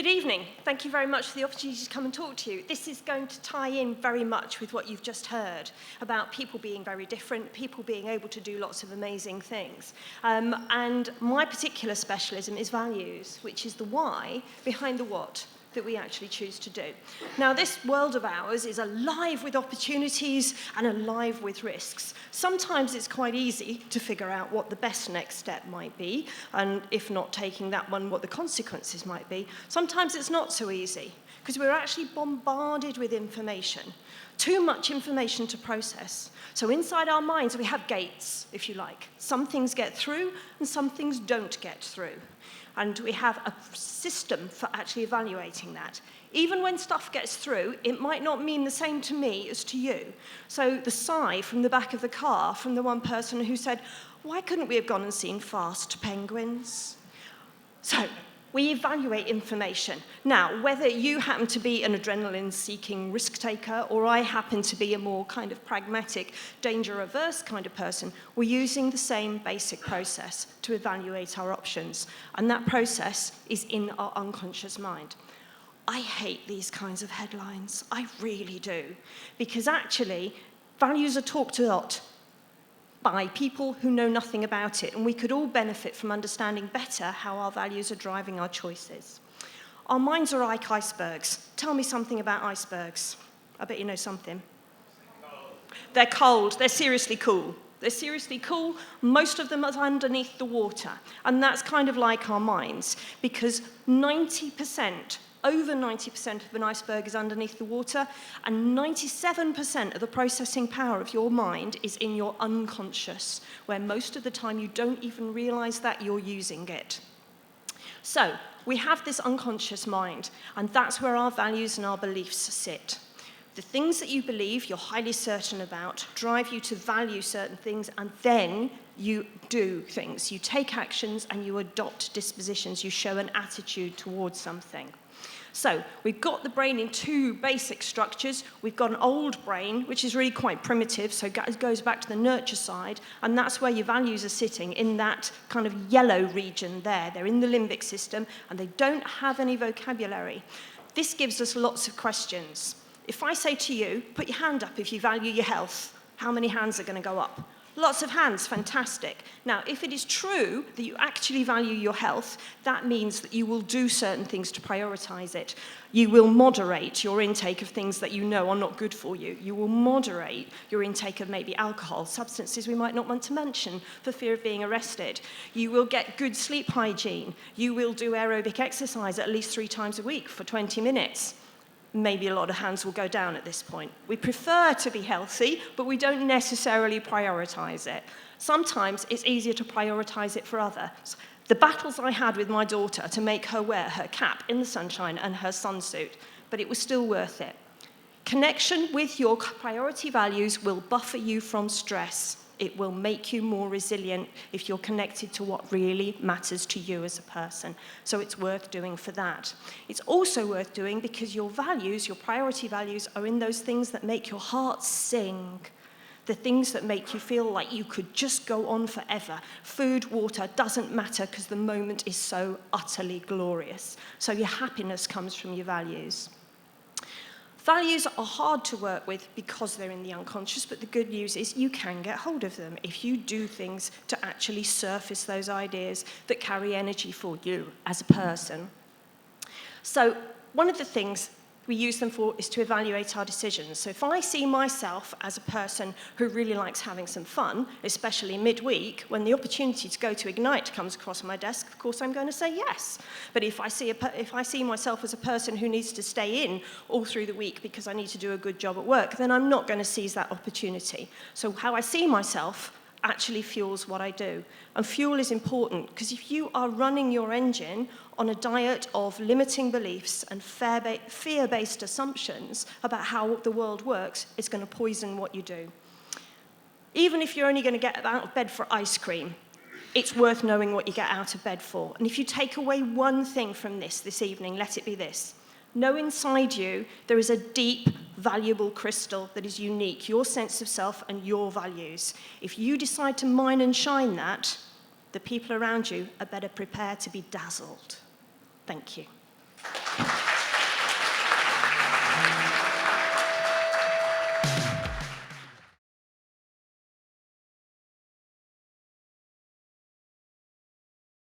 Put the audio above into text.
Good evening. Thank you very much for the opportunity to come and talk to you. This is going to tie in very much with what you've just heard about people being very different, people being able to do lots of amazing things. And my particular specialism is values, which is the why behind the what that we actually choose to do. Now, this world of ours is alive with opportunities and alive with risks. Sometimes it's quite easy to figure out what the best next step might be, and if not taking that one, what the consequences might be. Sometimes it's not so easy, because we're actually bombarded with information. Too much information to process. So inside our minds, we have gates, if you like. Some things get through, and some things don't get through. And we have a system for actually evaluating that. Even when stuff gets through, it might not mean the same to me as to you. So the sigh from the back of the car from the one person who said, why couldn't we have gone and seen fast penguins? So we evaluate information. Now, whether you happen to be an adrenaline-seeking risk-taker or I happen to be a more kind of pragmatic, danger-averse kind of person, we're using the same basic process to evaluate our options. And that process is in our unconscious mind. I hate these kinds of headlines. I really do. Because actually, values are talked a lot by people who know nothing about it, and we could all benefit from understanding better how our values are driving our choices. Our minds are like icebergs. Tell me something about icebergs. I bet you know something. They're cold. They're seriously cool. They're seriously cool. Most of them are underneath the water, and that's kind of like our minds, because 90%, over 90% of an iceberg is underneath the water, and 97% of the processing power of your mind is in your unconscious, where most of the time you don't even realize that you're using it. So we have this unconscious mind, and that's where our values and our beliefs sit. The things that you believe you're highly certain about drive you to value certain things, and then you do things. You take actions and you adopt dispositions. You show an attitude towards something. So we've got the brain in two basic structures. We've got an old brain, which is really quite primitive, so it goes back to the nurture side, and that's where your values are sitting, in that kind of yellow region there. They're in the limbic system, and they don't have any vocabulary. This gives us lots of questions. If I say to you, put your hand up if you value your health, how many hands are going to go up? Lots of hands, fantastic. Now, if it is true that you actually value your health, that means that you will do certain things to prioritize it. You will moderate your intake of things that you know are not good for you. You will moderate your intake of maybe alcohol, substances we might not want to mention for fear of being arrested. You will get good sleep hygiene. You will do aerobic exercise at least 3 times a week for 20 minutes. Maybe a lot of hands will go down at this point. We prefer to be healthy, but we don't necessarily prioritize it. Sometimes it's easier to prioritize it for others. The battles I had with my daughter to make her wear her cap in the sunshine and her sunsuit, but it was still worth it. Connection with your priority values will buffer you from stress. It will make you more resilient if you're connected to what really matters to you as a person. So it's worth doing for that. It's also worth doing because your values, your priority values, are in those things that make your heart sing. The things that make you feel like you could just go on forever. Food, water, doesn't matter because the moment is so utterly glorious. So your happiness comes from your values. Values are hard to work with because they're in the unconscious, but the good news is you can get hold of them if you do things to actually surface those ideas that carry energy for you as a person. So one of the things we use them for is to evaluate our decisions. So if I see myself as a person who really likes having some fun, especially midweek, when the opportunity to go to Ignite comes across my desk, of course I'm going to say yes. But if I see myself as a person who needs to stay in all through the week because I need to do a good job at work, then I'm not going to seize that opportunity. So how I see myself actually fuels what I do. And fuel is important because if you are running your engine on a diet of limiting beliefs and fear-based assumptions about how the world works, it's going to poison what you do. Even if you're only going to get out of bed for ice cream, it's worth knowing what you get out of bed for. And if you take away one thing from this evening, let it be this. Know inside you there is a deep, valuable crystal that is unique, your sense of self and your values. If you decide to mine and shine that, the people around you are better prepared to be dazzled. Thank you.